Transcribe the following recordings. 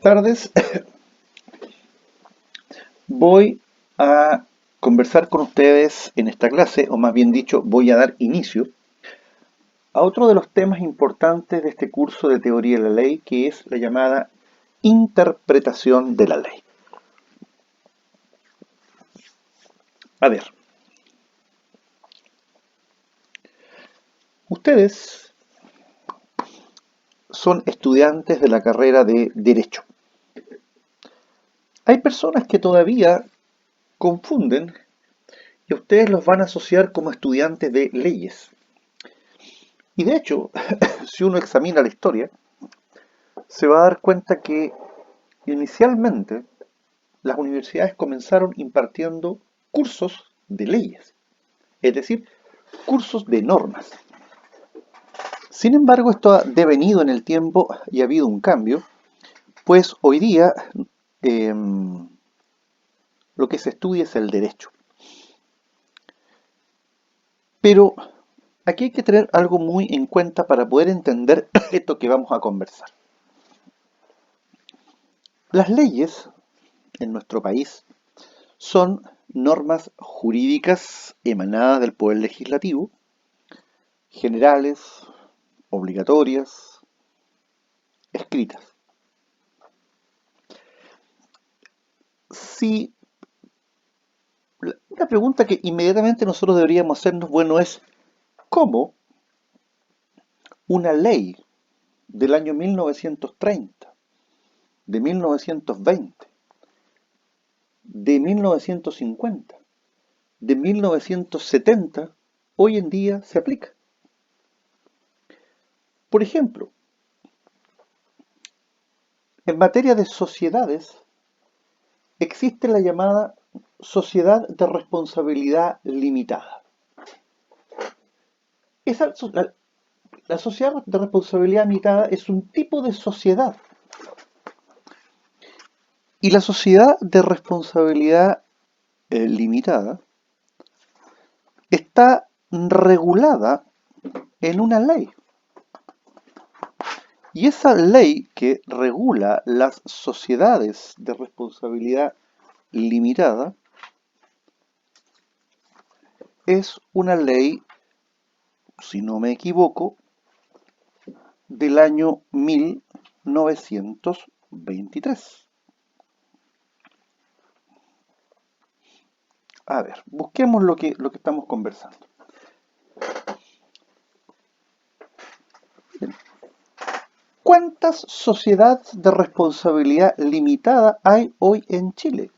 tardes. Voy a conversar con ustedes en esta clase, o más bien dicho, voy a dar inicio a otro de los temas importantes de este curso de teoría de la ley, que es la llamada interpretación de la ley. A ver, ustedes son estudiantes de la carrera de Derecho. Hay personas que todavía confunden y ustedes los van a asociar como estudiantes de leyes. Y de hecho, si uno examina la historia, se va a dar cuenta que inicialmente las universidades comenzaron impartiendo cursos de leyes, es decir, cursos de normas. Sin embargo, esto ha devenido en el tiempo y ha habido un cambio, pues hoy día eh, lo que se estudia es el derecho. Pero aquí hay que tener algo muy en cuenta para poder entender esto que vamos a conversar. Las leyes en nuestro país son normas jurídicas emanadas del Poder Legislativo, generales, obligatorias, escritas. Si una pregunta que inmediatamente nosotros deberíamos hacernos, bueno, es ¿cómo una ley del año 1930, de 1920, de 1950, de 1970, hoy en día se aplica? Por ejemplo, en materia de sociedades, existe la llamada sociedad de responsabilidad limitada. La sociedad de responsabilidad limitada es un tipo de sociedad. Y la sociedad de responsabilidad limitada está regulada en una ley. Y esa ley que regula las sociedades de responsabilidad limitada es una ley, si no me equivoco, del año 1923. A ver, busquemos lo que estamos conversando. ¿Cuántas sociedades de responsabilidad limitada hay hoy en Chile?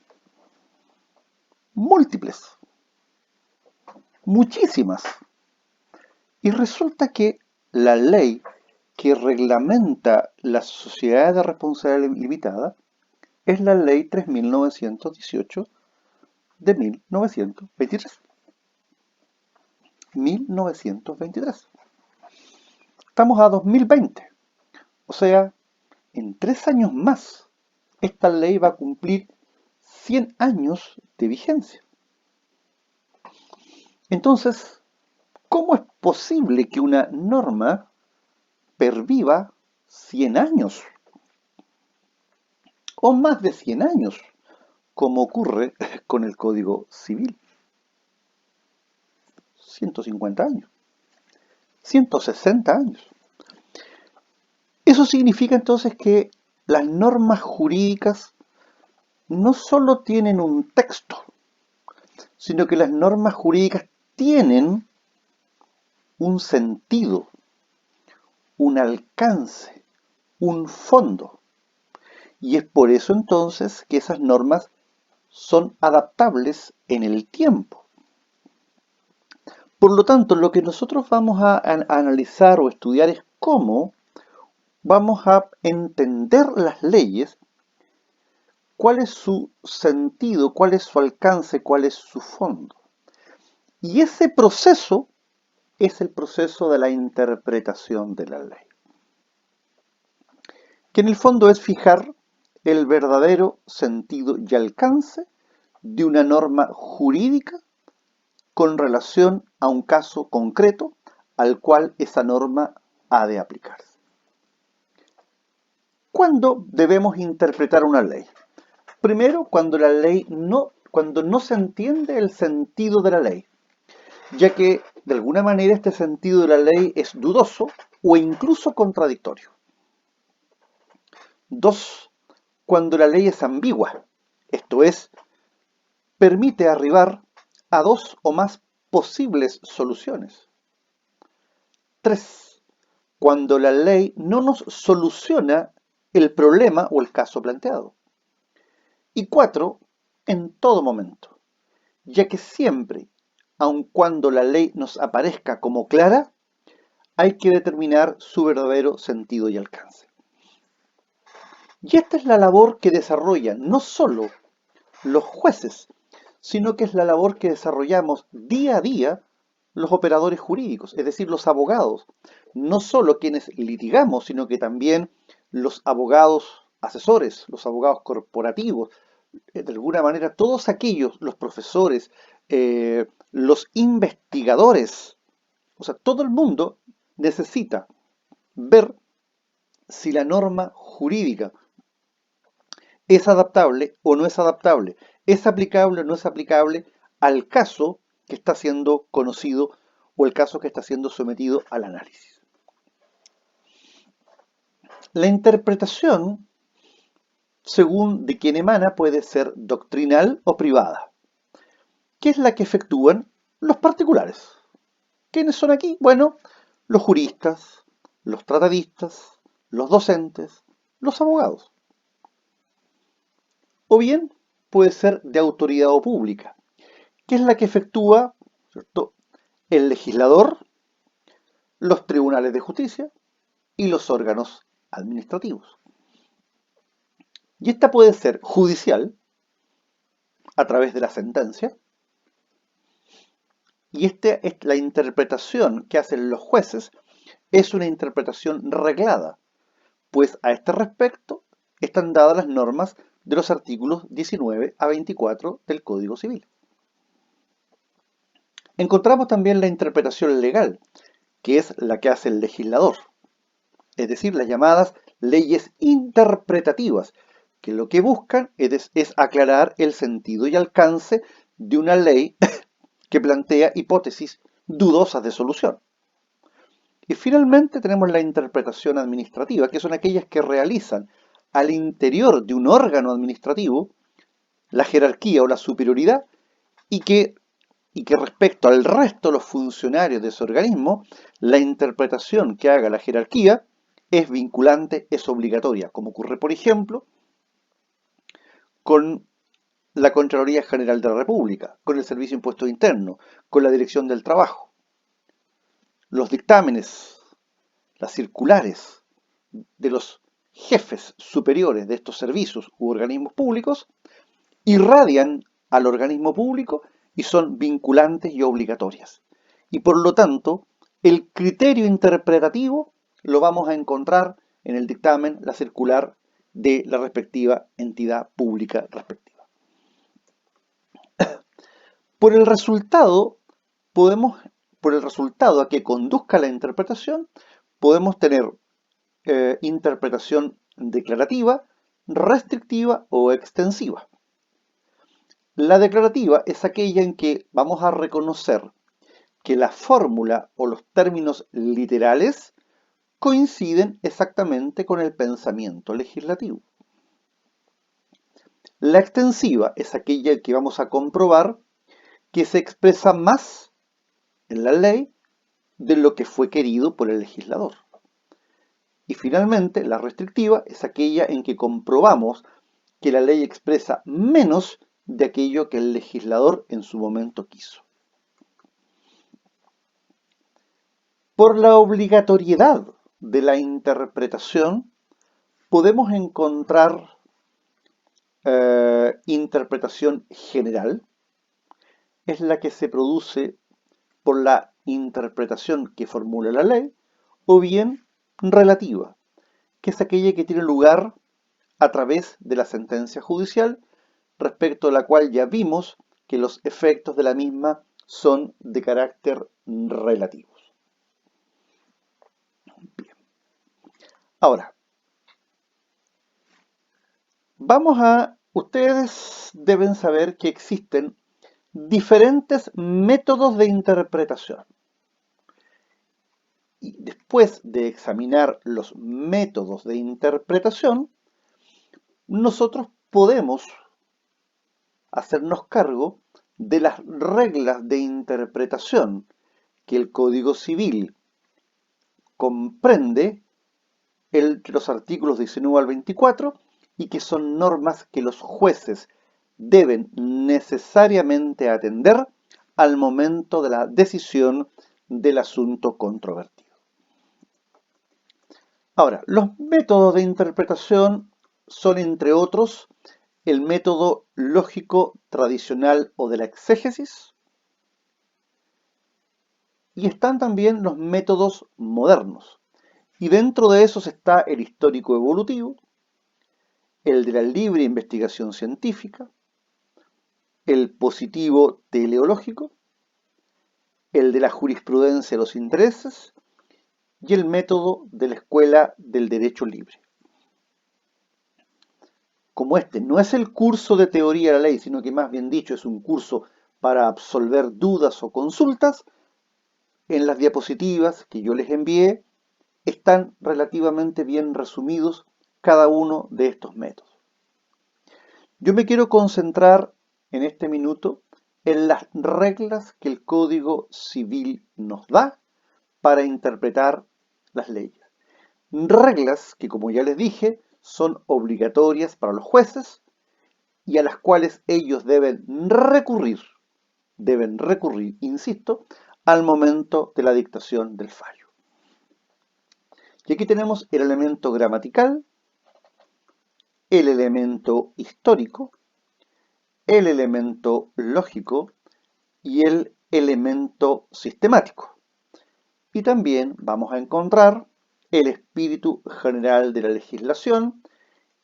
Múltiples, muchísimas. Y resulta que la ley que reglamenta las sociedades de responsabilidad limitada es la Ley 3.918 de 1923. 1923. Estamos a 2020. O sea, en 3 años más, esta ley va a cumplir 100 años de vigencia. Entonces, ¿cómo es posible que una norma perviva 100 años o más de 100 años, como ocurre con el Código Civil? 150 años, 160 años. Eso significa entonces que las normas jurídicas no solo tienen un texto, sino que las normas jurídicas tienen un sentido, un alcance, un fondo. Y es por eso entonces que esas normas son adaptables en el tiempo. Por lo tanto, lo que nosotros vamos a analizar o estudiar es cómo vamos a entender las leyes, cuál es su sentido, cuál es su alcance, cuál es su fondo. Y ese proceso es el proceso de la interpretación de la ley, que en el fondo es fijar el verdadero sentido y alcance de una norma jurídica con relación a un caso concreto al cual esa norma ha de aplicarse. ¿Cuándo debemos interpretar una ley? Primero, cuando no se entiende el sentido de la ley, ya que de alguna manera este sentido de la ley es dudoso o incluso contradictorio. Dos, cuando la ley es ambigua, esto es, permite arribar a dos o más posibles soluciones. Tres, cuando la ley no nos soluciona el problema o el caso planteado. Y cuatro, en todo momento, ya que siempre, aun cuando la ley nos aparezca como clara, hay que determinar su verdadero sentido y alcance. Y esta es la labor que desarrollan no solo los jueces, sino que es la labor que desarrollamos día a día los operadores jurídicos, es decir, los abogados, no solo quienes litigamos, sino que también los abogados asesores, los abogados corporativos, de alguna manera todos aquellos, los profesores, los investigadores, o sea, todo el mundo necesita ver si la norma jurídica es adaptable o no es adaptable, es aplicable o no es aplicable al caso que está siendo conocido o el caso que está siendo sometido al análisis. La interpretación, según de quien emana, puede ser doctrinal o privada. ¿Qué es la que efectúan los particulares? ¿Quiénes son aquí? Bueno, los juristas, los tratadistas, los docentes, los abogados. O bien puede ser de autoridad o pública, que es la que efectúa, ¿cierto?, el legislador, los tribunales de justicia y los órganos administrativos. Y esta puede ser judicial, a través de la sentencia, y esta es la interpretación que hacen los jueces, es una interpretación reglada, pues a este respecto están dadas las normas de los artículos 19 a 24 del Código Civil. Encontramos también la interpretación legal, que es la que hace el legislador, es decir, las llamadas leyes interpretativas, que lo que buscan es aclarar el sentido y alcance de una ley que plantea hipótesis dudosas de solución. Y finalmente tenemos la interpretación administrativa, que son aquellas que realizan al interior de un órgano administrativo la jerarquía o la superioridad y que respecto al resto de los funcionarios de ese organismo, la interpretación que haga la jerarquía es vinculante, es obligatoria, como ocurre, por ejemplo, con la Contraloría General de la República, con el Servicio de Impuestos Internos, con la Dirección del Trabajo. Los dictámenes, las circulares de los jefes superiores de estos servicios u organismos públicos irradian al organismo público y son vinculantes y obligatorias. Y por lo tanto, el criterio interpretativo lo vamos a encontrar en el dictamen, la circular de la respectiva entidad pública respectiva. Por el resultado, por el resultado a que conduzca la interpretación, podemos tener interpretación declarativa, restrictiva o extensiva. La declarativa es aquella en que vamos a reconocer que la fórmula o los términos literales coinciden exactamente con el pensamiento legislativo. La extensiva es aquella en que vamos a comprobar que se expresa más en la ley de lo que fue querido por el legislador. Y finalmente, la restrictiva es aquella en que comprobamos que la ley expresa menos de aquello que el legislador en su momento quiso. Por la obligatoriedad de la interpretación, podemos encontrar interpretación general, es la que se produce por la interpretación que formula la ley, o bien relativa, que es aquella que tiene lugar a través de la sentencia judicial, respecto a la cual ya vimos que los efectos de la misma son de carácter relativos. Bien. Ahora, Ustedes deben saber que existen diferentes métodos de interpretación. Y después de examinar los métodos de interpretación, nosotros podemos hacernos cargo de las reglas de interpretación que el Código Civil comprende entre los artículos 19 al 24 y que son normas que los jueces deben necesariamente atender al momento de la decisión del asunto controvertido. Ahora, los métodos de interpretación son, entre otros, el método lógico tradicional o de la exégesis, y están también los métodos modernos. Y dentro de esos está el histórico evolutivo, el de la libre investigación científica, el positivo teleológico, el de la jurisprudencia de los intereses y el método de la escuela del derecho libre. Como este no es el curso de teoría de la ley, sino que más bien dicho es un curso para absolver dudas o consultas, en las diapositivas que yo les envié están relativamente bien resumidos cada uno de estos métodos. Yo me quiero concentrar en este minuto en las reglas que el Código Civil nos da para interpretar las leyes. Reglas que, como ya les dije, son obligatorias para los jueces y a las cuales ellos deben recurrir, insisto, al momento de la dictación del fallo. Y aquí tenemos el elemento gramatical, el elemento histórico, el elemento lógico y el elemento sistemático. Y también vamos a encontrar el espíritu general de la legislación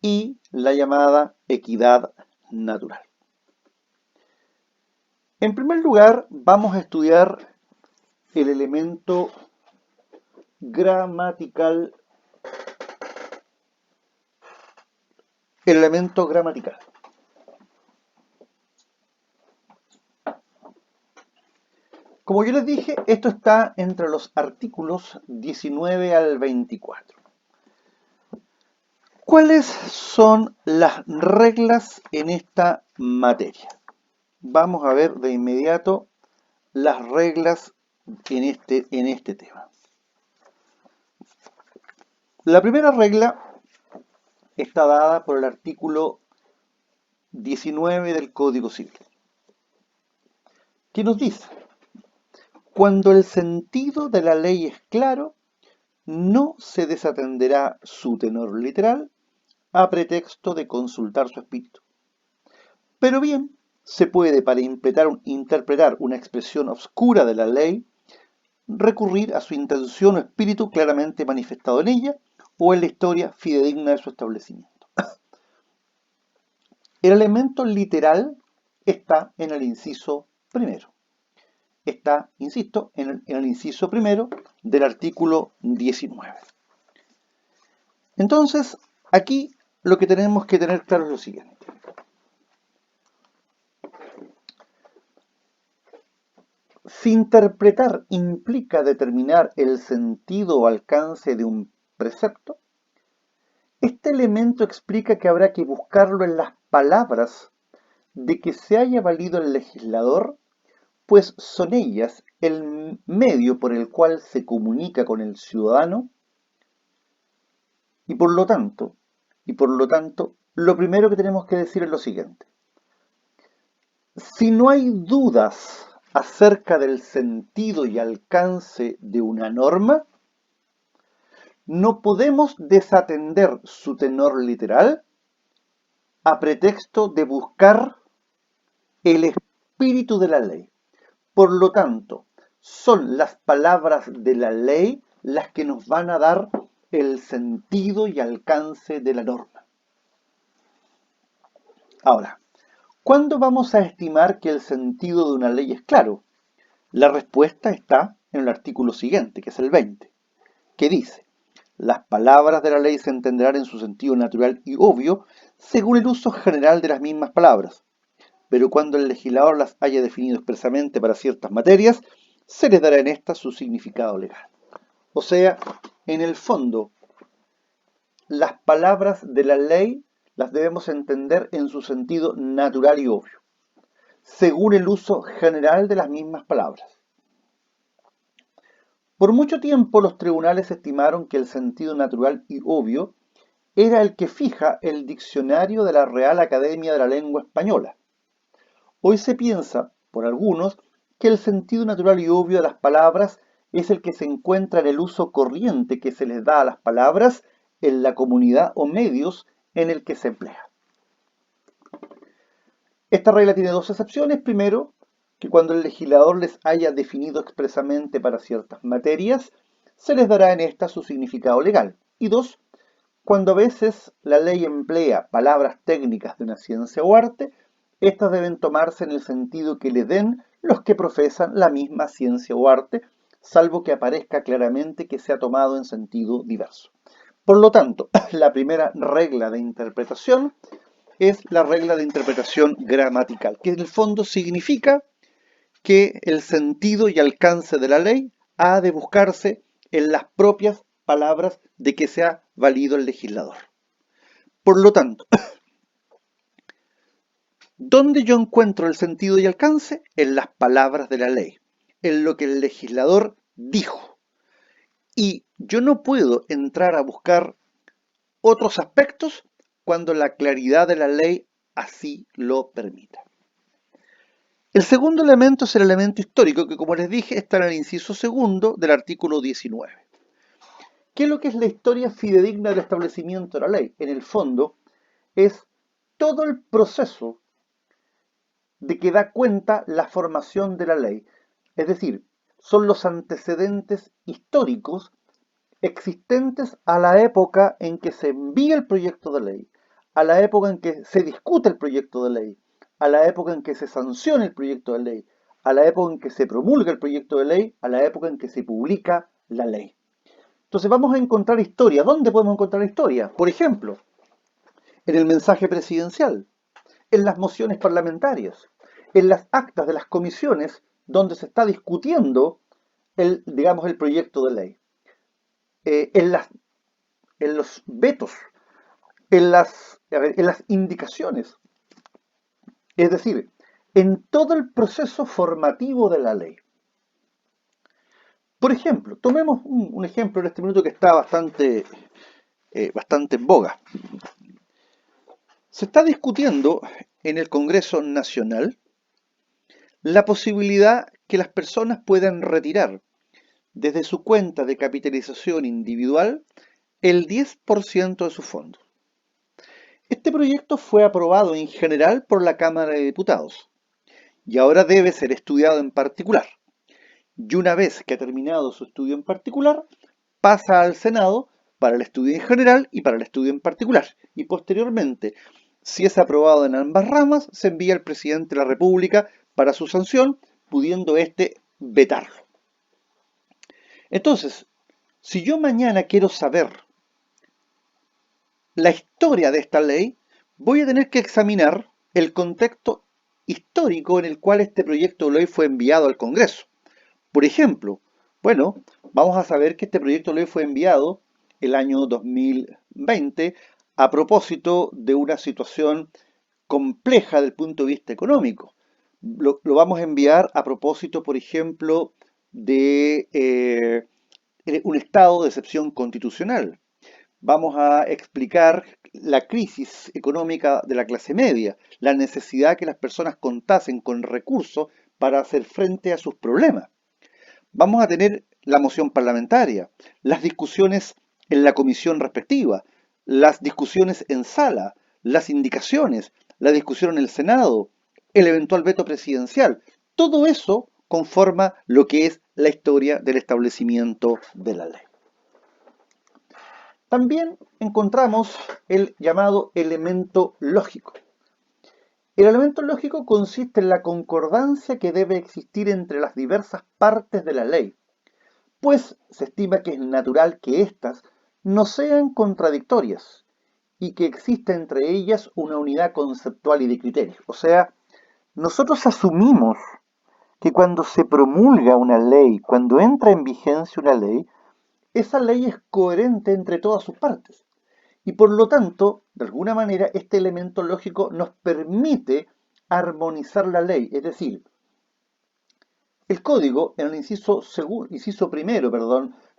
y la llamada equidad natural. En primer lugar, vamos a estudiar el elemento gramatical. El elemento gramatical. Como yo les dije, esto está entre los artículos 19 al 24. ¿Cuáles son las reglas en esta materia? Vamos a ver de inmediato las reglas en este tema. La primera regla está dada por el artículo 19 del Código Civil, que nos dice: cuando el sentido de la ley es claro, no se desatenderá su tenor literal a pretexto de consultar su espíritu. Pero bien, se puede, para interpretar una expresión obscura de la ley, recurrir a su intención o espíritu claramente manifestado en ella o en la historia fidedigna de su establecimiento. El elemento literal está en el inciso primero. Está, insisto, en el inciso primero del artículo 19. Entonces, aquí lo que tenemos que tener claro es lo siguiente. Si interpretar implica determinar el sentido o alcance de un precepto, este elemento explica que habrá que buscarlo en las palabras de que se haya valido el legislador, pues son ellas el medio por el cual se comunica con el ciudadano y por lo tanto, lo primero que tenemos que decir es lo siguiente. Si no hay dudas acerca del sentido y alcance de una norma, no podemos desatender su tenor literal a pretexto de buscar el espíritu de la ley. Por lo tanto, son las palabras de la ley las que nos van a dar el sentido y alcance de la norma. Ahora, ¿cuándo vamos a estimar que el sentido de una ley es claro? La respuesta está en el artículo siguiente, que es el 20, que dice: Las palabras de la ley se entenderán en su sentido natural y obvio según el uso general de las mismas palabras, pero cuando el legislador las haya definido expresamente para ciertas materias, se les dará en estas su significado legal. O sea, en el fondo, las palabras de la ley las debemos entender en su sentido natural y obvio, según el uso general de las mismas palabras. Por mucho tiempo los tribunales estimaron que el sentido natural y obvio era el que fija el diccionario de la Real Academia de la Lengua Española. Hoy se piensa, por algunos, que el sentido natural y obvio de las palabras es el que se encuentra en el uso corriente que se les da a las palabras en la comunidad o medios en el que se emplea. Esta regla tiene dos excepciones. Primero, que cuando el legislador les haya definido expresamente para ciertas materias, se les dará en esta su significado legal. Y dos, cuando a veces la ley emplea palabras técnicas de una ciencia o arte, estas deben tomarse en el sentido que le den los que profesan la misma ciencia o arte, salvo que aparezca claramente que se ha tomado en sentido diverso. Por lo tanto, la primera regla de interpretación es la regla de interpretación gramatical, que en el fondo significa que el sentido y alcance de la ley ha de buscarse en las propias palabras de que se ha valido el legislador. Por lo tanto, ¿dónde yo encuentro el sentido y alcance? En las palabras de la ley, en lo que el legislador dijo. Y yo no puedo entrar a buscar otros aspectos cuando la claridad de la ley así lo permita. El segundo elemento es el elemento histórico, que como les dije está en el inciso segundo del artículo 19. ¿Qué es lo que es la historia fidedigna del establecimiento de la ley? En el fondo, es todo el proceso de que da cuenta la formación de la ley. Es decir, son los antecedentes históricos existentes a la época en que se envía el proyecto de ley, a la época en que se discute el proyecto de ley, a la época en que se sanciona el proyecto de ley, a la época en que se promulga el proyecto de ley, a la época en que se publica la ley. Entonces vamos a encontrar historia. ¿Dónde podemos encontrar historia? Por ejemplo, en el mensaje presidencial, en las mociones parlamentarias, en las actas de las comisiones donde se está discutiendo el proyecto de ley, en, en los vetos, en las indicaciones, es decir, en todo el proceso formativo de la ley. Por ejemplo, tomemos un ejemplo en este minuto que está bastante en boga. Se está discutiendo en el Congreso Nacional la posibilidad que las personas puedan retirar desde su cuenta de capitalización individual el 10% de sus fondos. Este proyecto fue aprobado en general por la Cámara de Diputados y ahora debe ser estudiado en particular. Y una vez que ha terminado su estudio en particular, pasa al Senado para el estudio en general y para el estudio en particular. Y posteriormente, si es aprobado en ambas ramas, se envía al presidente de la República para su sanción, pudiendo éste vetarlo. Entonces, si yo mañana quiero saber la historia de esta ley, voy a tener que examinar el contexto histórico en el cual este proyecto de ley fue enviado al Congreso. Por ejemplo, bueno, vamos a saber que este proyecto de ley fue enviado el año 2020 a propósito de una situación compleja desde el punto de vista económico. Lo vamos a enviar a propósito, por ejemplo, de un estado de excepción constitucional. Vamos a explicar la crisis económica de la clase media, la necesidad que las personas contasen con recursos para hacer frente a sus problemas. Vamos a tener la moción parlamentaria, las discusiones en la comisión respectiva, las discusiones en sala, las indicaciones, la discusión en el Senado, el eventual veto presidencial. Todo eso conforma lo que es la historia del establecimiento de la ley. También encontramos el llamado elemento lógico. El elemento lógico consiste en la concordancia que debe existir entre las diversas partes de la ley, pues se estima que es natural que éstas no sean contradictorias y que exista entre ellas una unidad conceptual y de criterios. O sea, nosotros asumimos que cuando se promulga una ley, cuando entra en vigencia una ley, esa ley es coherente entre todas sus partes. Y por lo tanto, de alguna manera, este elemento lógico nos permite armonizar la ley. Es decir, el código, en el inciso primero,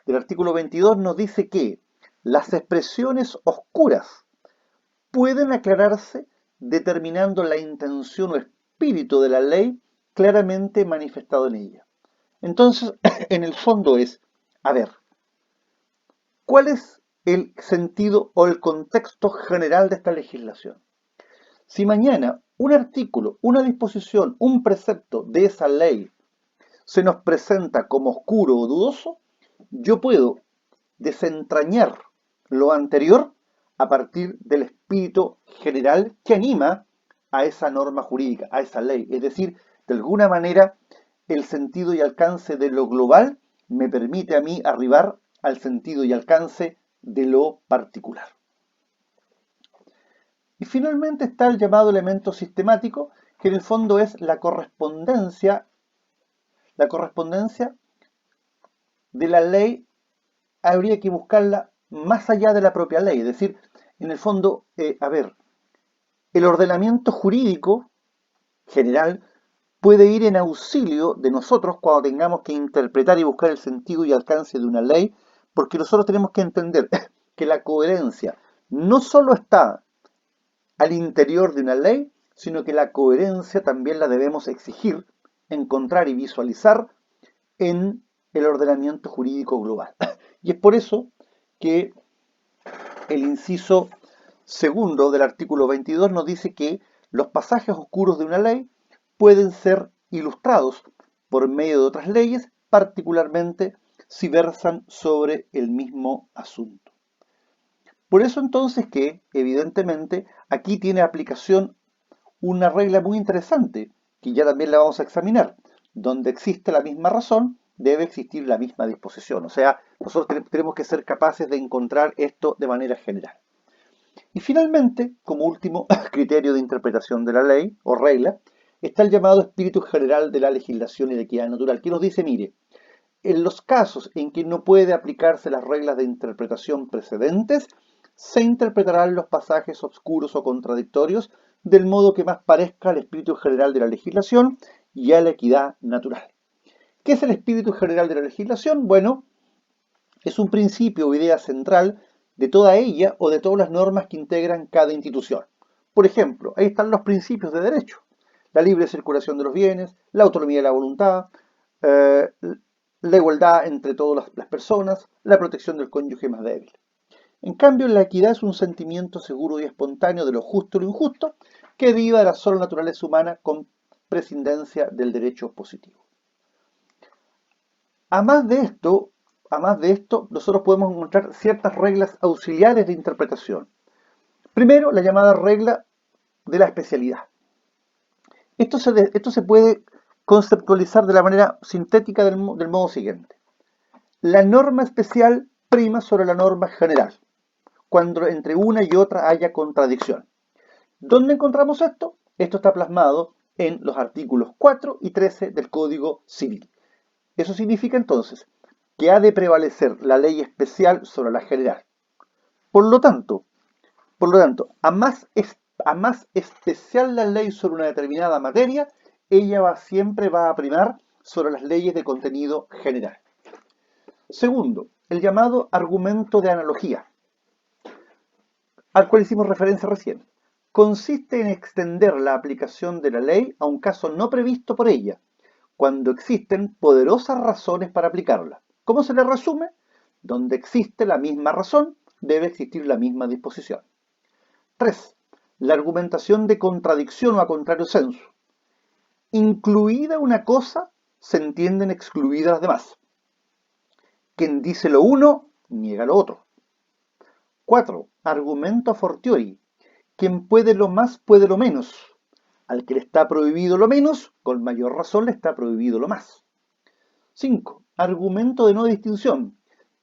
del artículo 22, nos dice que las expresiones oscuras pueden aclararse determinando la intención o espíritu de la ley claramente manifestado en ella. Entonces, en el fondo es, a ver, ¿cuál es el sentido o el contexto general de esta legislación? Si mañana un artículo, una disposición, un precepto de esa ley se nos presenta como oscuro o dudoso, yo puedo desentrañar lo anterior a partir del espíritu general que anima a esa norma jurídica, a esa ley. Es decir, de alguna manera, el sentido y alcance de lo global me permite a mí arribar al sentido y alcance de lo particular. Y finalmente está el llamado elemento sistemático, que en el fondo es la correspondencia de la ley habría que buscarla más allá de la propia ley. Es decir, en el fondo, el ordenamiento jurídico general puede ir en auxilio de nosotros cuando tengamos que interpretar y buscar el sentido y alcance de una ley, porque nosotros tenemos que entender que la coherencia no solo está al interior de una ley, sino que la coherencia también la debemos exigir, encontrar y visualizar en el ordenamiento jurídico global. Y es por eso que el inciso segundo del artículo 22 nos dice que los pasajes oscuros de una ley pueden ser ilustrados por medio de otras leyes, particularmente si versan sobre el mismo asunto. Por eso entonces que, evidentemente, aquí tiene aplicación una regla muy interesante, que ya también la vamos a examinar. Donde existe la misma razón, debe existir la misma disposición. O sea, nosotros tenemos que ser capaces de encontrar esto de manera general. Y finalmente, como último criterio de interpretación de la ley o regla, está el llamado espíritu general de la legislación y de equidad natural, que nos dice, mire, en los casos en que no puede aplicarse las reglas de interpretación precedentes, se interpretarán los pasajes oscuros o contradictorios del modo que más parezca al espíritu general de la legislación y a la equidad natural. ¿Qué es el espíritu general de la legislación? Bueno, es un principio o idea central de toda ella o de todas las normas que integran cada institución. Por ejemplo, ahí están los principios de derecho: la libre circulación de los bienes, la autonomía de la voluntad, la igualdad entre todas las personas, la protección del cónyuge más débil. En cambio, la equidad es un sentimiento seguro y espontáneo de lo justo y lo injusto que deriva de la sola naturaleza humana con prescindencia del derecho positivo. A más de esto, nosotros podemos encontrar ciertas reglas auxiliares de interpretación. Primero, la llamada regla de la especialidad. Esto se puede conceptualizar de la manera sintética del modo siguiente. La norma especial prima sobre la norma general, cuando entre una y otra haya contradicción. ¿Dónde encontramos esto? Esto está plasmado en los artículos 4 y 13 del Código Civil. Eso significa entonces que ha de prevalecer la ley especial sobre la general. Por lo tanto, a más especial la ley sobre una determinada materia, ella siempre va a primar sobre las leyes de contenido general. Segundo, el llamado argumento de analogía, al cual hicimos referencia recién. Consiste en extender la aplicación de la ley a un caso no previsto por ella, cuando existen poderosas razones para aplicarla. ¿Cómo se le resume? Donde existe la misma razón, debe existir la misma disposición. 3. La argumentación de contradicción o a contrario sensu. Incluida una cosa, se entienden excluidas las demás. Quien dice lo uno, niega lo otro. 4. Argumento a fortiori. Quien puede lo más, puede lo menos. Al que le está prohibido lo menos, con mayor razón le está prohibido lo más. 5. Argumento de no distinción.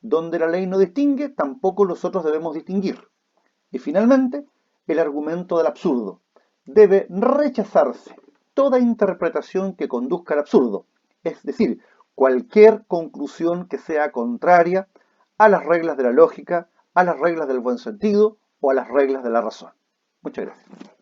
Donde la ley no distingue, tampoco nosotros debemos distinguir. Y finalmente, el argumento del absurdo. Debe rechazarse toda interpretación que conduzca al absurdo, es decir, cualquier conclusión que sea contraria a las reglas de la lógica, a las reglas del buen sentido o a las reglas de la razón. Muchas gracias.